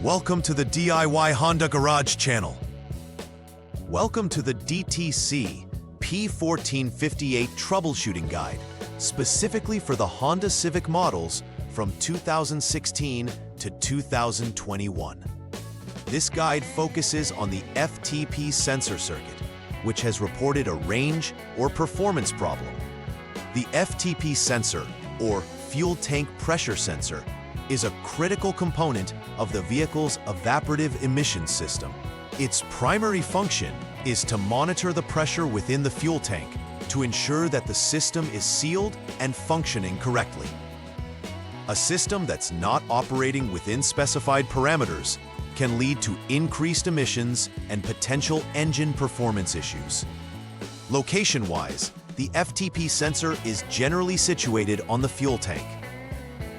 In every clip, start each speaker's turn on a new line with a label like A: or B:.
A: Welcome to the DIY Honda Garage channel. Welcome to the DTC P1458 troubleshooting guide, specifically for the Honda Civic models from 2016 to 2021. This guide focuses on the FTP sensor circuit, which has reported a range or performance problem. The FTP sensor, or fuel tank pressure sensor, is a critical component of the vehicle's evaporative emissions system. Its primary function is to monitor the pressure within the fuel tank to ensure that the system is sealed and functioning correctly. A system that's not operating within specified parameters can lead to increased emissions and potential engine performance issues. Location-wise, the FTP sensor is generally situated on the fuel tank.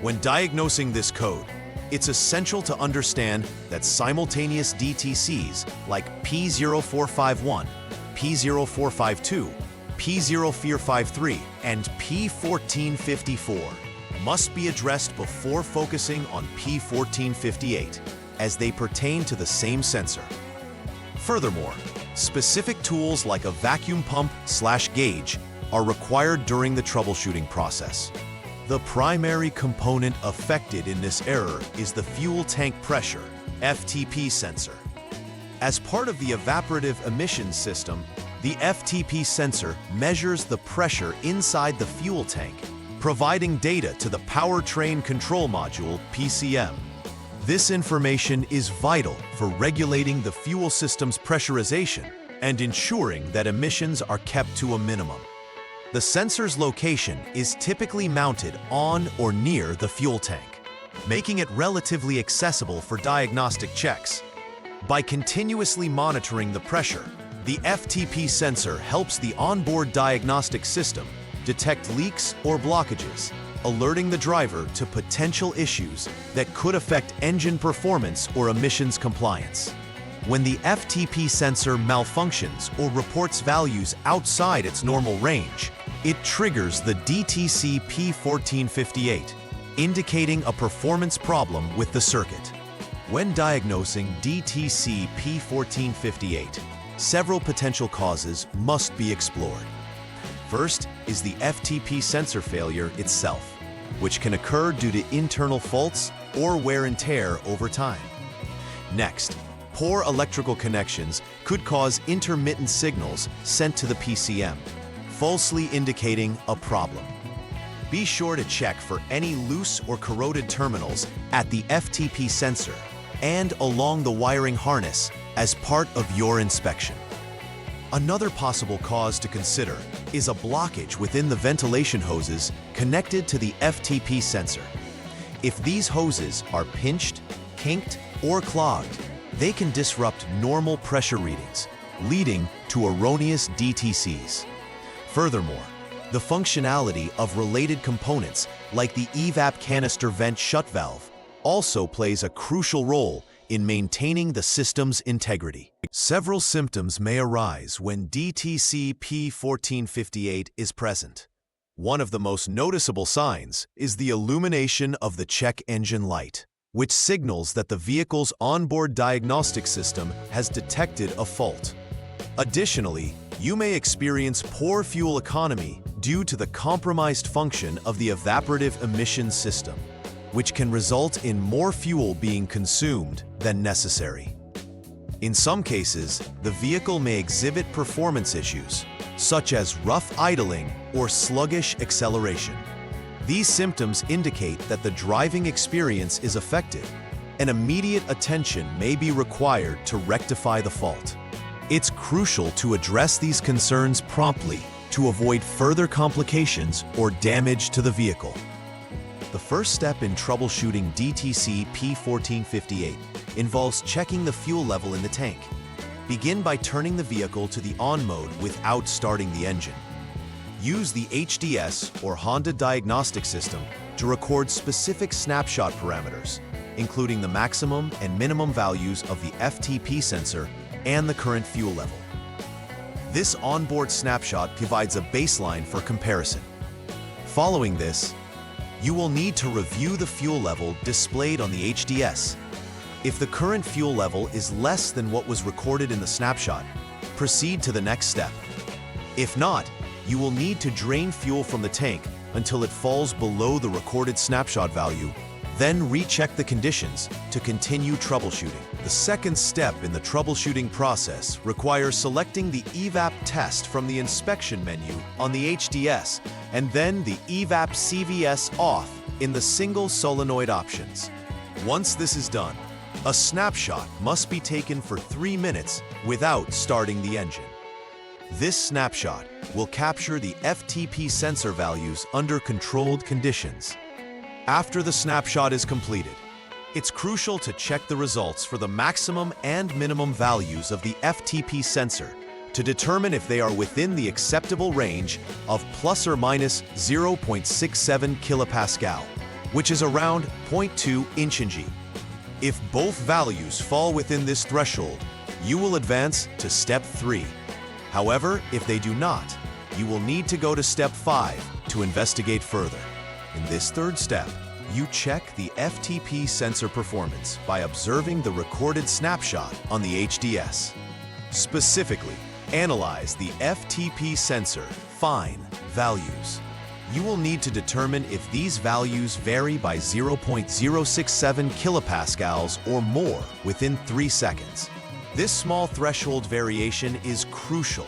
A: When diagnosing this code, it's essential to understand that simultaneous DTCs like P0451, P0452, P0453, and P1454 must be addressed before focusing on P1458, as they pertain to the same sensor. Furthermore, specific tools like a vacuum pump/gauge are required during the troubleshooting process. The primary component affected in this error is the fuel tank pressure, FTP sensor. As part of the evaporative emissions system, the FTP sensor measures the pressure inside the fuel tank, providing data to the powertrain control module, PCM. This information is vital for regulating the fuel system's pressurization and ensuring that emissions are kept to a minimum. The sensor's location is typically mounted on or near the fuel tank, making it relatively accessible for diagnostic checks. By continuously monitoring the pressure, the FTP sensor helps the onboard diagnostic system detect leaks or blockages, alerting the driver to potential issues that could affect engine performance or emissions compliance. When the FTP sensor malfunctions or reports values outside its normal range, it triggers the DTC P1458, indicating a performance problem with the circuit. When diagnosing DTC P1458, several potential causes must be explored. First is the FTP sensor failure itself, which can occur due to internal faults or wear and tear over time. Next, poor electrical connections could cause intermittent signals sent to the PCM, falsely indicating a problem. Be sure to check for any loose or corroded terminals at the FTP sensor and along the wiring harness as part of your inspection. Another possible cause to consider is a blockage within the ventilation hoses connected to the FTP sensor. If these hoses are pinched, kinked, or clogged, they can disrupt normal pressure readings, leading to erroneous DTCs. Furthermore, the functionality of related components like the evap canister vent shut valve also plays a crucial role in maintaining the system's integrity. Several symptoms may arise when DTC P1458 is present. One of the most noticeable signs is the illumination of the check engine light, which signals that the vehicle's onboard diagnostic system has detected a fault. Additionally, you may experience poor fuel economy due to the compromised function of the evaporative emissions system, which can result in more fuel being consumed than necessary. In some cases, the vehicle may exhibit performance issues, such as rough idling or sluggish acceleration. These symptoms indicate that the driving experience is affected, and immediate attention may be required to rectify the fault. It's crucial to address these concerns promptly to avoid further complications or damage to the vehicle. The first step in troubleshooting DTC P1458 involves checking the fuel level in the tank. Begin by turning the vehicle to the on mode without starting the engine. Use the HDS or Honda Diagnostic System to record specific snapshot parameters, including the maximum and minimum values of the FTP sensor and the current fuel level. This onboard snapshot provides a baseline for comparison. Following this, you will need to review the fuel level displayed on the HDS. If the current fuel level is less than what was recorded in the snapshot, proceed to the next step. If not, you will need to drain fuel from the tank until it falls below the recorded snapshot value, then recheck the conditions to continue troubleshooting. The second step in the troubleshooting process requires selecting the EVAP test from the inspection menu on the HDS and then the EVAP CVS off in the single solenoid options. Once this is done, a snapshot must be taken for 3 minutes without starting the engine. This snapshot will capture the FTP sensor values under controlled conditions. After the snapshot is completed, it's crucial to check the results for the maximum and minimum values of the FTP sensor to determine if they are within the acceptable range of plus or minus 0.67 kilopascal, which is around 0.2 inch. If both values fall within this threshold, you will advance to step 3. However, if they do not, you will need to go to step 5 to investigate further. In this third step, you check the FTP sensor performance by observing the recorded snapshot on the HDS. Specifically, analyze the FTP sensor fine values. You will need to determine if these values vary by 0.067 kilopascals or more within 3 seconds. This small threshold variation is crucial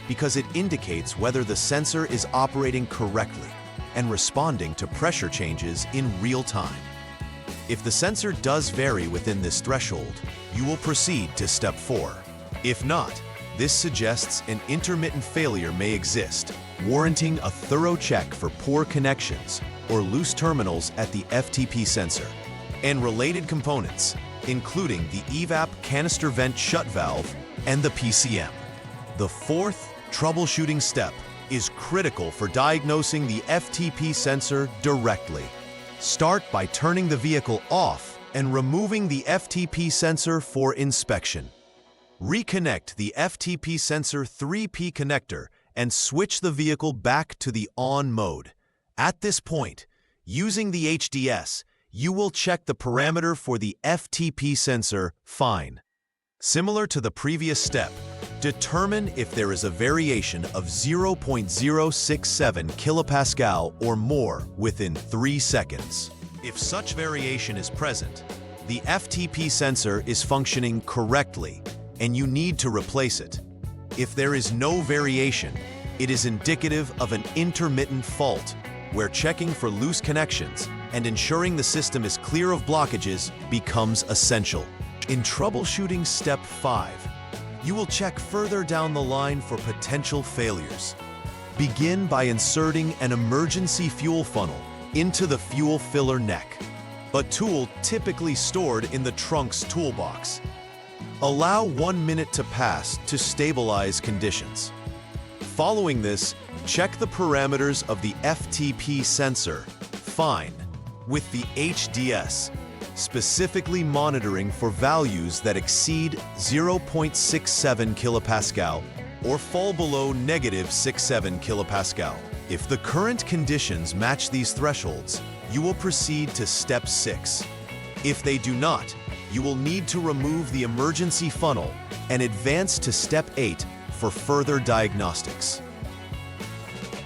A: because it indicates whether the sensor is operating correctly and responding to pressure changes in real time. If the sensor does vary within this threshold, you will proceed to step 4. If not, this suggests an intermittent failure may exist, warranting a thorough check for poor connections or loose terminals at the FTP sensor and related components, including the EVAP canister vent shut valve and the PCM. The fourth troubleshooting step is critical for diagnosing the FTP sensor directly. Start by turning the vehicle off and removing the FTP sensor for inspection. Reconnect the FTP sensor 3P connector and switch the vehicle back to the on mode. At this point, using the HDS, you will check the parameter for the FTP sensor fine. Similar to the previous step, determine if there is a variation of 0.067 kilopascal or more within 3 seconds. If such variation is present, the FTP sensor is functioning correctly and you need to replace it. If there is no variation, it is indicative of an intermittent fault where checking for loose connections and ensuring the system is clear of blockages becomes essential. In troubleshooting step 5, you will check further down the line for potential failures. Begin by inserting an emergency fuel funnel into the fuel filler neck, a tool typically stored in the trunk's toolbox. Allow 1 minute to pass to stabilize conditions. Following this, check the parameters of the FTP sensor fine with the HDS, specifically monitoring for values that exceed 0.67 kilopascal or fall below -67 kilopascal. If the current conditions match these thresholds, you will proceed to step 6. If they do not, you will need to remove the emergency funnel and advance to step 8 for further diagnostics.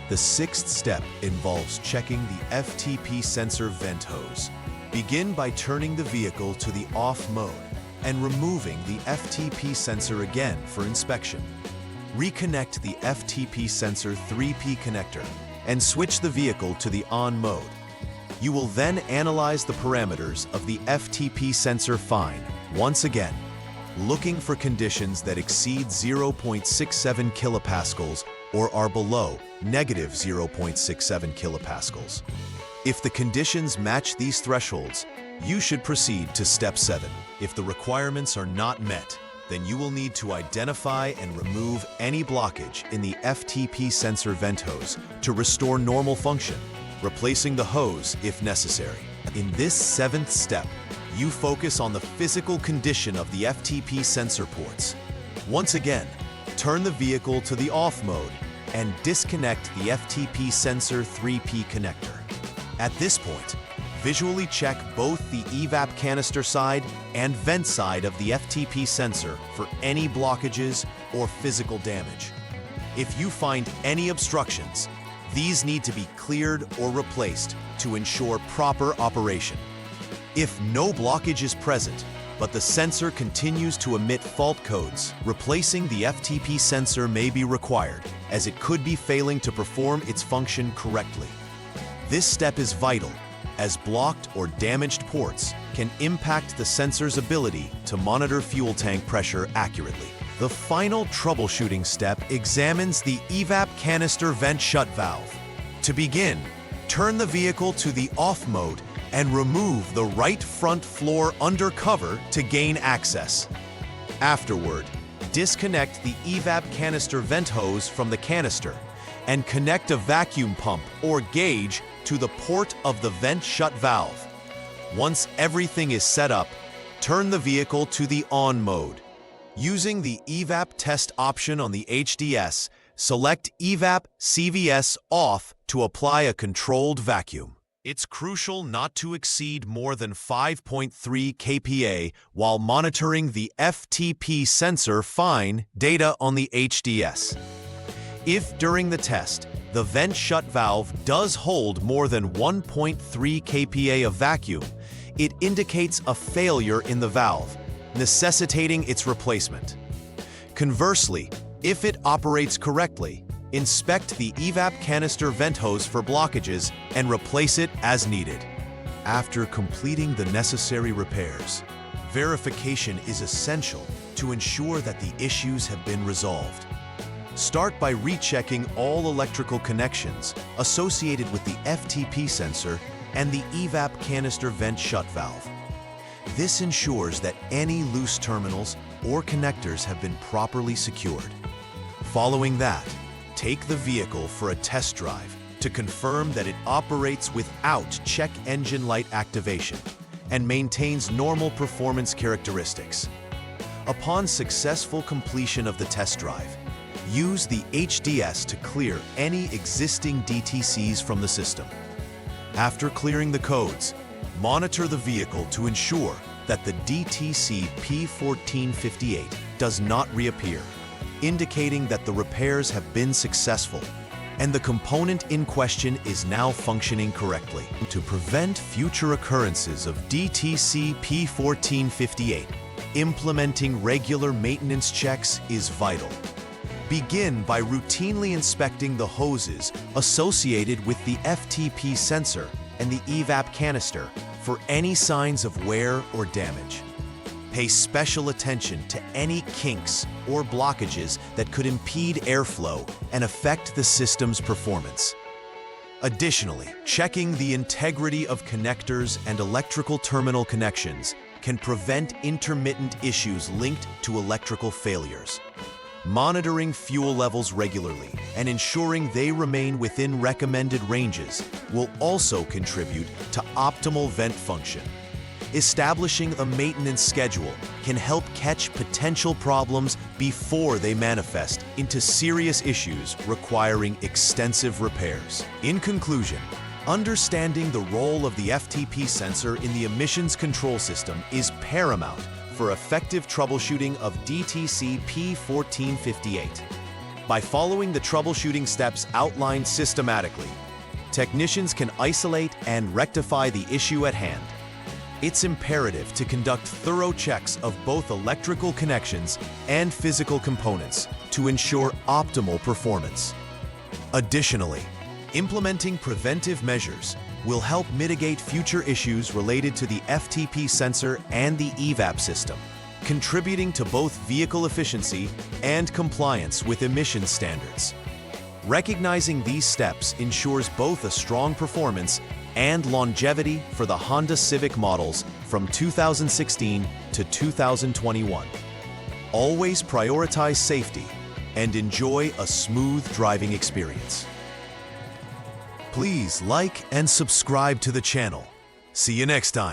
A: The sixth step involves checking the FTP sensor vent hose. Begin by turning the vehicle to the off mode and removing the FTP sensor again for inspection. Reconnect the FTP sensor 3P connector and switch the vehicle to the on mode. You will then analyze the parameters of the FTP sensor fine, once again, looking for conditions that exceed 0.67 kilopascals or are below -0.67 kilopascals. If the conditions match these thresholds, you should proceed to step 7. If the requirements are not met, then you will need to identify and remove any blockage in the FTP sensor vent hose to restore normal function, replacing the hose if necessary. In this 7th step, you focus on the physical condition of the FTP sensor ports. Once again, turn the vehicle to the off mode and disconnect the FTP sensor 3P connector. At this point, Visually check both the evap canister side and vent side of the FTP sensor for any blockages or physical damage. If you find any obstructions, these need to be cleared or replaced to ensure proper operation. If no blockage is present, but the sensor continues to emit fault codes, replacing the FTP sensor may be required, as it could be failing to perform its function correctly. This step is vital, as blocked or damaged ports can impact the sensor's ability to monitor fuel tank pressure accurately. The final troubleshooting step examines the evap canister vent shut valve. To begin, turn the vehicle to the off mode and remove the right front floor under cover to gain access. Afterward, disconnect the evap canister vent hose from the canister and connect a vacuum pump or gauge to the port of the vent shut valve. Once everything is set up, turn the vehicle to the on mode. Using the evap test option on the HDS, select evap CVS off to apply a controlled vacuum. It's crucial not to exceed more than 5.3 kPa while monitoring the FTP sensor fine data on the HDS. If during the test, the vent shut valve does hold more than 1.3 kPa of vacuum, it indicates a failure in the valve, necessitating its replacement. Conversely, if it operates correctly, inspect the evap canister vent hose for blockages and replace it as needed. After completing the necessary repairs, verification is essential to ensure that the issues have been resolved. Start by rechecking all electrical connections associated with the FTP sensor and the evap canister vent shut valve. This ensures that any loose terminals or connectors have been properly secured. Following that, take the vehicle for a test drive to confirm that it operates without check engine light activation and maintains normal performance characteristics. Upon successful completion of the test drive, use the HDS to clear any existing DTCs from the system. After clearing the codes, monitor the vehicle to ensure that the DTC P1458 does not reappear, indicating that the repairs have been successful and the component in question is now functioning correctly. To prevent future occurrences of DTC P1458, implementing regular maintenance checks is vital. Begin by routinely inspecting the hoses associated with the FTP sensor and the evap canister for any signs of wear or damage. Pay special attention to any kinks or blockages that could impede airflow and affect the system's performance. Additionally, checking the integrity of connectors and electrical terminal connections can prevent intermittent issues linked to electrical failures. Monitoring fuel levels regularly and ensuring they remain within recommended ranges will also contribute to optimal vent function. Establishing a maintenance schedule can help catch potential problems before they manifest into serious issues requiring extensive repairs. In conclusion, understanding the role of the FTP sensor in the emissions control system is paramount for effective troubleshooting of DTC P1458. By following the troubleshooting steps outlined systematically, technicians can isolate and rectify the issue at hand. It's imperative to conduct thorough checks of both electrical connections and physical components to ensure optimal performance. Additionally, implementing preventive measures will help mitigate future issues related to the FTP sensor and the evap system, contributing to both vehicle efficiency and compliance with emission standards. Recognizing these steps ensures both a strong performance and longevity for the Honda Civic models from 2016 to 2021. Always prioritize safety and enjoy a smooth driving experience. Please like and subscribe to the channel. See you next time.